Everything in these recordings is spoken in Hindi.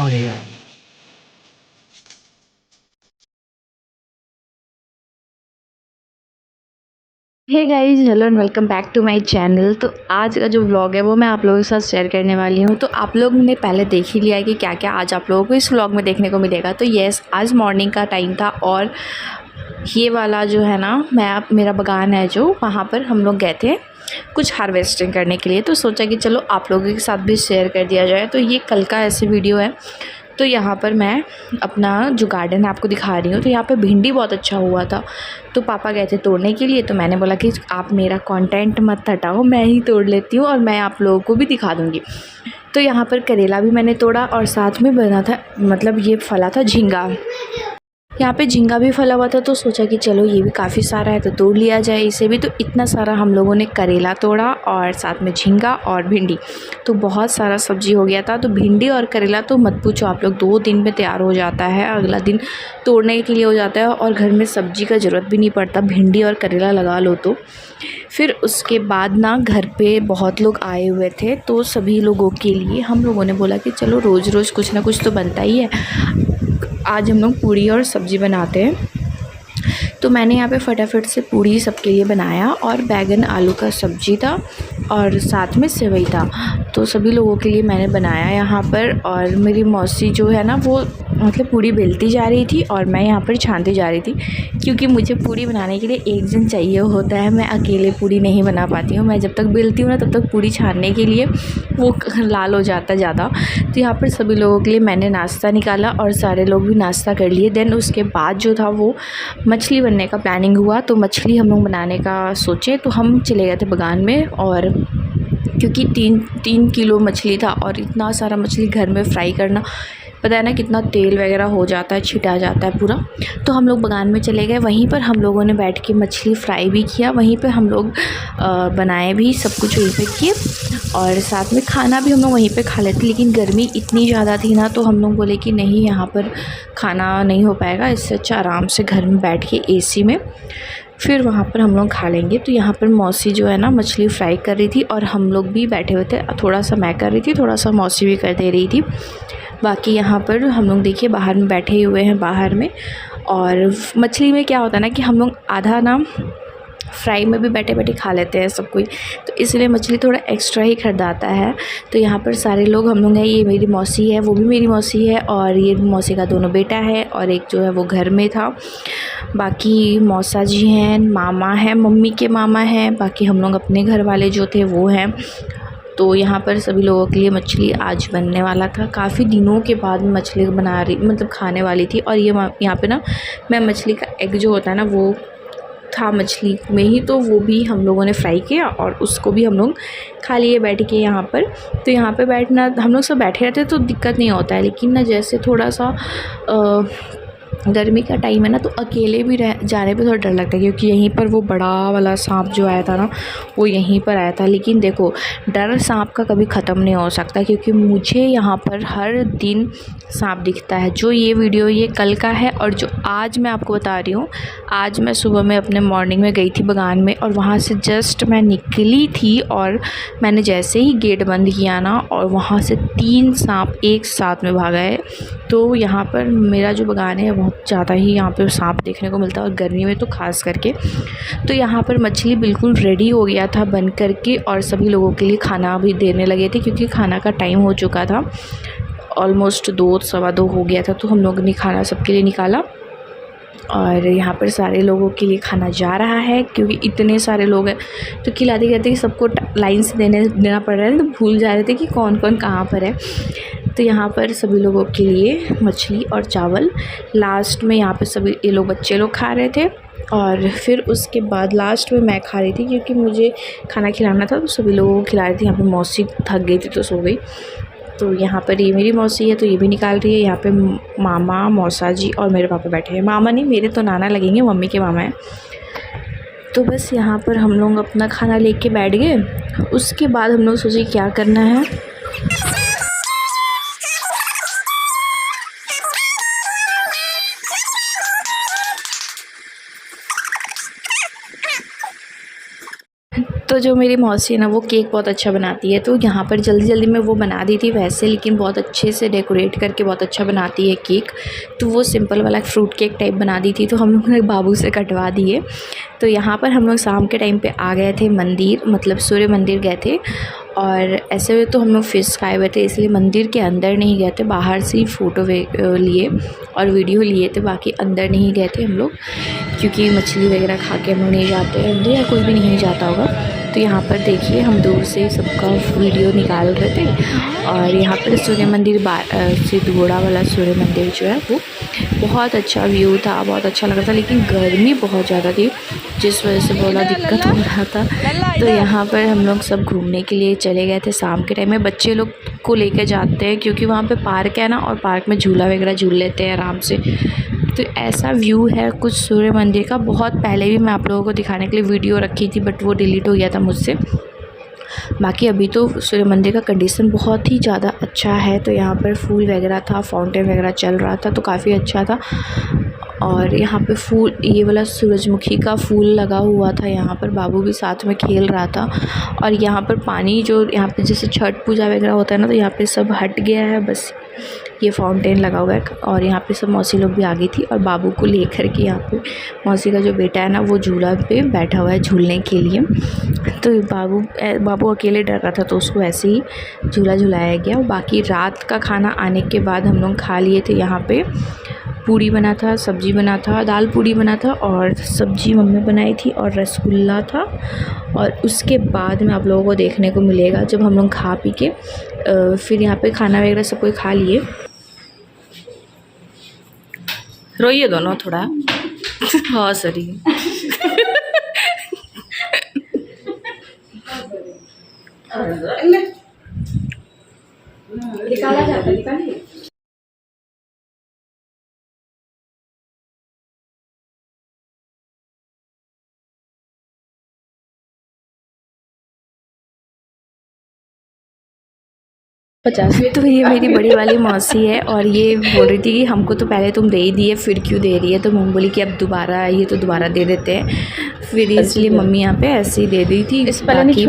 अरे यार। Hey guys, hello and welcome back to my channel. तो आज का जो व्लॉग है वो मैं आप लोगों के साथ शेयर करने वाली हूँ। तो आप लोग ने पहले देख ही लिया है कि क्या क्या आज आप लोगों को इस व्लॉग में देखने को मिलेगा। तो यस, आज मॉर्निंग का टाइम था और ये वाला जो है ना, मेरा बागान है जो, वहाँ पर हम लोग गए थे कुछ हार्वेस्टिंग करने के लिए। तो सोचा कि चलो आप लोगों के साथ भी शेयर कर दिया जाए। तो ये कल का ऐसे वीडियो है। तो यहाँ पर मैं अपना जो गार्डन है आपको दिखा रही हूँ। तो यहाँ पे भिंडी बहुत अच्छा हुआ था। तो पापा गए थे तोड़ने के लिए, तो मैंने बोला कि आप मेरा कंटेंट मत हटाओ, मैं ही तोड़ लेती हूँ और मैं आप लोगों को भी दिखा दूँगी। तो यहाँ पर करेला भी मैंने तोड़ा और साथ में बना था, मतलब ये फला था झींगा। यहाँ पे झींगा भी फला हुआ था। तो सोचा कि चलो ये भी काफ़ी सारा है तो तोड़ लिया जाए इसे भी। तो इतना सारा हम लोगों ने करेला तोड़ा और साथ में झींगा और भिंडी। तो बहुत सारा सब्जी हो गया था। तो भिंडी और करेला तो मत पूछो आप लोग, 2 दिन में तैयार हो जाता है, अगला दिन तोड़ने के लिए हो जाता है और घर में सब्जी का ज़रूरत भी नहीं पड़ता, भिंडी और करेला लगा लो तो। फिर उसके बाद ना घर पे बहुत लोग आए हुए थे, तो सभी लोगों के लिए हम लोगों ने बोला कि चलो रोज़ रोज़ कुछ ना कुछ तो बनता ही है, आज हम लोग पूड़ी और सब्ज़ी बनाते हैं। तो मैंने यहाँ पे फटाफट से पूड़ी सबके लिए बनाया और बैगन आलू का सब्ज़ी था और साथ में सेवई था। तो सभी लोगों के लिए मैंने बनाया यहाँ पर। और मेरी मौसी जो है ना, वो मतलब पूड़ी बेलती जा रही थी और मैं यहाँ पर छानती जा रही थी, क्योंकि मुझे पूड़ी बनाने के लिए एक जन चाहिए होता है। मैं अकेले पूड़ी नहीं बना पाती हूँ। मैं जब तक बेलती हूँ ना, तब तक पूड़ी छानने के लिए वो लाल हो जाता है ज़्यादा। तो यहाँ पर सभी लोगों के लिए मैंने नाश्ता निकाला और सारे लोग भी नाश्ता कर लिए। देन उसके बाद जो था वो मछली बनने का प्लानिंग हुआ। तो मछली हम लोग बनाने का सोचे, तो हम चले गए थे बागान में। और क्योंकि 3 किलो मछली था और इतना सारा मछली घर में फ्राई करना, पता है ना कितना तेल वगैरह हो जाता है, छिटा जाता है पूरा। तो हम लोग बागान में चले गए, वहीं पर हम लोगों ने बैठ के मछली फ्राई भी किया, वहीं पे हम लोग बनाए भी, सब कुछ वहीं पे किए और साथ में खाना भी हम लोग वहीं पे खा लेते। लेकिन गर्मी इतनी ज़्यादा थी ना, तो हम लोग बोले कि नहीं, यहाँ पर खाना नहीं हो पाएगा, इससे अच्छा आराम से घर में बैठ के एसी में फिर वहाँ पर हम लोग खा लेंगे। तो यहाँ पर मौसी जो है ना मछली फ्राई कर रही थी और हम लोग भी बैठे हुए थे, थोड़ा सा मैं कर रही थी, थोड़ा सा मौसी भी कर दे रही थी। बाकी यहाँ पर हम लोग देखिए बाहर में बैठे हुए हैं बाहर में। और मछली में क्या होता है ना कि हम लोग आधा ना फ्राई में भी बैठे बैठे खा लेते हैं सब कोई, तो इसलिए मछली थोड़ा एक्स्ट्रा ही खरीदाता है। तो यहाँ पर सारे लोग हम लोग हैं, ये मेरी मौसी है, वो भी मेरी मौसी है और ये मौसी का दोनों बेटा है और एक जो है वो घर में था। बाकी मौसा जी हैं, मामा हैं, मम्मी के मामा हैं, बाकी हम लोग अपने घर वाले जो थे वो हैं। तो यहाँ पर सभी लोगों के लिए मछली आज बनने वाला था। काफ़ी दिनों के बाद मछली बना रही, मतलब खाने वाली थी। और ये यहाँ पे ना मैं मछली का एग जो होता है ना, वो था मछली में ही, तो वो भी हम लोगों ने फ्राई किया और उसको भी हम लोग खा लिए बैठ के यहाँ पर। तो यहाँ पे बैठना, हम लोग सब बैठे रहते तो दिक्कत नहीं होता है, लेकिन ना जैसे थोड़ा सा गर्मी का टाइम है ना, तो अकेले भी जाने पे थोड़ा डर लगता है, क्योंकि यहीं पर वो बड़ा वाला सांप जो आया था ना, वो यहीं पर आया था। लेकिन देखो, डर सांप का कभी ख़त्म नहीं हो सकता, क्योंकि मुझे यहाँ पर हर दिन सांप दिखता है। जो ये वीडियो ये कल का है और जो आज मैं आपको बता रही हूँ, आज मैं सुबह में अपने मॉर्निंग में गई थी बागान में और वहाँ से जस्ट मैं निकली थी और मैंने जैसे ही गेट बंद किया ना, और वहाँ से 3 सांप एक साथ में भागा है। तो यहाँ पर मेरा जो बागान है बहुत ज़्यादा ही यहाँ पे सांप देखने को मिलता है, और गर्मी में तो ख़ास करके। तो यहाँ पर मछली बिल्कुल रेडी हो गया था बन कर के, और सभी लोगों के लिए खाना भी देने लगे थे, क्योंकि खाना का टाइम हो चुका था। ऑलमोस्ट 2 सवा 2 हो गया था। तो हम लोगों ने खाना सबके लिए निकाला और यहाँ पर सारे लोगों के लिए खाना जा रहा है, क्योंकि इतने सारे लोग हैं तो खिलाते खिलाते सबको लाइन से देना पड़ रहा है। तो भूल जा रहे थे कि कौन कौन कहाँ पर है। तो यहाँ पर सभी लोगों के लिए मछली और चावल, लास्ट में यहाँ पर सभी ये लोग बच्चे लोग खा रहे थे और फिर उसके बाद लास्ट में मैं खा रही थी, क्योंकि मुझे खाना खिलाना था। तो सभी लोगों को खिला रही थी। यहाँ पर मौसी थक गई थी तो सो गई। तो यहाँ पर ये मेरी मौसी है, तो ये भी निकाल रही है। यहाँ पे मामा, मौसा जी और मेरे पापा बैठे हैं। मामा नहीं, मेरे तो नाना लगेंगे, मम्मी के मामा हैं। तो बस यहाँ पर हम लोग अपना खाना लेके बैठ गए। उसके बाद हम लोग सोचे क्या करना है। तो जो मेरी मौसी है ना वो केक बहुत अच्छा बनाती है, तो यहाँ पर जल्दी जल्दी में वो बना दी थी वैसे, लेकिन बहुत अच्छे से डेकोरेट करके बहुत अच्छा बनाती है केक। तो वो सिंपल वाला फ्रूट केक टाइप बना दी थी, तो हम लोग ने बाबू से कटवा दिए। तो यहाँ पर हम लोग शाम के टाइम पे आ गए थे मंदिर, मतलब सूर्य मंदिर गए थे। और ऐसे में तो हम लोग फ़िश खाए हुए थे, इसलिए मंदिर के अंदर नहीं गए थे, बाहर से ही फ़ोटो लिए और वीडियो लिए थे, बाकी अंदर नहीं गए थे हम लोग, क्योंकि मछली वगैरह खा के हम लोग नहीं जाते हैं अंदर, या कोई भी नहीं जाता होगा। तो यहाँ पर देखिए हम दूर से सबका वीडियो निकाल रहे थे। और यहाँ पर सूर्य मंदिर सिद्धोड़ा वाला सूर्य मंदिर जो है वो बहुत अच्छा व्यू था, बहुत अच्छा लग रहा था, लेकिन गर्मी बहुत ज़्यादा थी जिस वजह से बड़ा दिक्कत हो रहा था। तो यहाँ पर हम लोग सब घूमने के लिए चले गए थे शाम के टाइम में। बच्चे लोग को लेकर जाते हैं क्योंकि वहाँ पे पार्क है ना, और पार्क में झूला वगैरह झूल लेते हैं आराम से। तो ऐसा व्यू है कुछ सूर्य मंदिर का। बहुत पहले भी मैं आप लोगों को दिखाने के लिए वीडियो रखी थी, बट वो डिलीट हो गया था मुझसे। बाकी अभी तो सूर्य मंदिर का कंडीशन बहुत ही ज़्यादा अच्छा है। तो यहाँ पर फूल वगैरह था, फाउंटेन वगैरह चल रहा था, तो काफ़ी अच्छा था। और यहाँ पे फूल, ये वाला सूरजमुखी का फूल लगा हुआ था, यहाँ पर बाबू भी साथ में खेल रहा था। और यहाँ पर पानी जो यहाँ पे जैसे छठ पूजा वगैरह होता है ना, तो यहाँ पे सब हट गया है, बस ये फाउंटेन लगा हुआ है। और यहाँ पे सब मौसी लोग भी आ गई थी, और बाबू को लेकर के यहाँ पे मौसी का जो बेटा है ना वो झूला पे बैठा हुआ है झूलने के लिए। तो बाबू अकेले डर रहा था, तो उसको ऐसे ही झूला झुलाया गया। बाकी रात का खाना आने के बाद हम लोग खा लिए थे। यहाँ पे पूड़ी बना था, सब्ज़ी बना था, दाल पूड़ी बना था, और सब्ज़ी मम्मी बनाई थी, और रसगुल्ला था। और उसके बाद में आप लोगों को देखने को मिलेगा जब हम लोग खा पी के फिर यहाँ पे खाना वगैरह सब कोई खा लिए। रोइए दोनों थोड़ा। हाँ सरी। निकाला जाता, निकालिए। तो ये मेरी बड़ी वाली मौसी है, और ये बोल रही थी कि हमको तो पहले तुम दे ही दिए, फिर क्यों दे रही है। तो मम्मी बोली कि अब दोबारा आई है तो दोबारा दे देते हैं, फिर इसलिए मम्मी यहाँ पे ऐसे ही दे दी थी। बाकी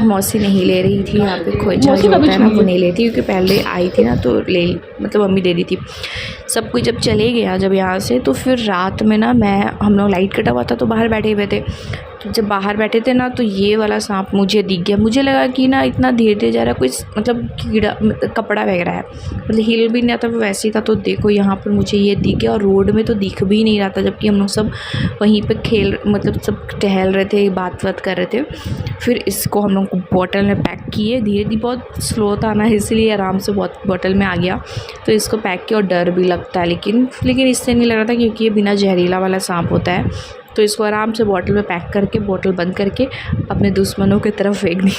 मौसी नहीं ले रही थी, यहाँ पे खोजा जो होता है ना वो नहीं लेती, क्योंकि पहले आई थी ना तो मतलब मम्मी दे दी थी। सब कुछ जब चले गया जब यहाँ से, तो फिर रात में ना हम लोग लाइट कटा हुआ था तो बाहर बैठे हुए थे। तो जब बाहर बैठे थे ना, तो ये वाला सांप मुझे दिख गया। मुझे लगा कि ना इतना धीरे धीरे जा रहा है, कुछ मतलब कीड़ा कपड़ा वगैरह है, मतलब हिल भी नहीं आता, वैसे ही था। तो देखो यहाँ पर मुझे ये दिख गया, और रोड में तो दिख भी नहीं रहा था, जबकि हम लोग सब वहीं पे मतलब सब टहल रहे थे, बात कर रहे थे। फिर इसको हम लोग बॉटल में पैक किए, धीरे धीरे, बहुत स्लो था ना इसलिए आराम से बॉटल में आ गया। तो इसको पैक किया, और डर भी लगता है, लेकिन इससे नहीं लग रहा था, क्योंकि ये बिना जहरीला वाला सांप होता है। तो इसको आराम से बॉटल में पैक करके, बॉटल बंद करके अपने दुश्मनों की तरफ फेंक दी।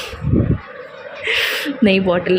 नई बॉटल